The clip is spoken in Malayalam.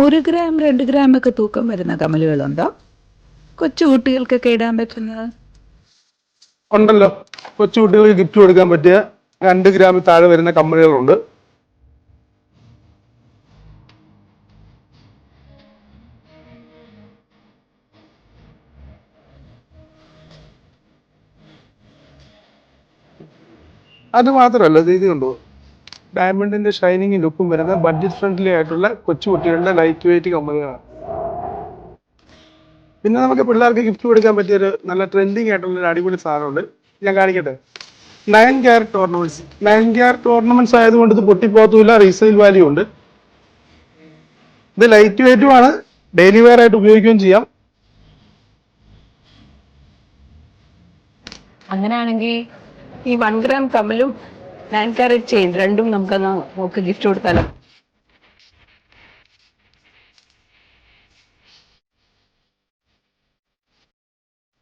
1 ഗ്രാം 2 ഗ്രാം ഒക്കെ തൂക്കം വരുന്ന കമ്മലുകളുണ്ടോ? കൊച്ചു കുട്ടികൾക്കൊക്കെ ഇടാൻ പറ്റുന്നത്. ഉണ്ടല്ലോ, കൊച്ചുകുട്ടികൾക്ക് ഗിഫ്റ്റ് കൊടുക്കാൻ പറ്റിയ 2 ഗ്രാമിൽ താഴെ വരുന്ന കമ്മലുകളുണ്ട്. അത് മാത്രമല്ല, ഇത് കണ്ടോ, ഡയമണ്ടിന്റെ ഷൈനിങ് ലുക്കും വരുന്ന ബഡ്ജറ്റ് ഫ്രണ്ട്ലി ആയിട്ടുള്ള കൊച്ചുകുട്ടികളുടെ ലൈറ്റ് വെയിറ്റ് കമ്മലുകളാണ്. പിന്നെ നമുക്ക് പിള്ളേർക്ക് ഗിഫ്റ്റ് കൊടുക്കാൻ പറ്റിയൊരു നല്ല ട്രെൻഡിങ് ആയിട്ടുള്ള ഒരു അടിപൊളി സാധനമുണ്ട്. ഞാൻ കാണിക്കട്ടെ. 9 ക്യാരറ്റ് ഓർണമെന്റ്സ്. 9 ക്യാരറ്റ് ഓർണമെന്റ്സ് ആയതുകൊണ്ട് ഇത് പൊട്ടിപ്പോകത്തുമില്ല, റീസെയിൽ വാല്യൂ ഉണ്ട്. ഇത് ലൈറ്റ് വെയിറ്റും ആണ്, ഡെയിലി വെയർ ആയിട്ട് ഉപയോഗിക്കുകയും ചെയ്യാം. അങ്ങനെയാണെങ്കിൽ ഈ 1 ഗ്രാം കമ്മലും 9 കാരറ്റ് ചെയിൻ രണ്ടും നമുക്ക് ഗിഫ്റ്റ് കൊടുത്താലോ?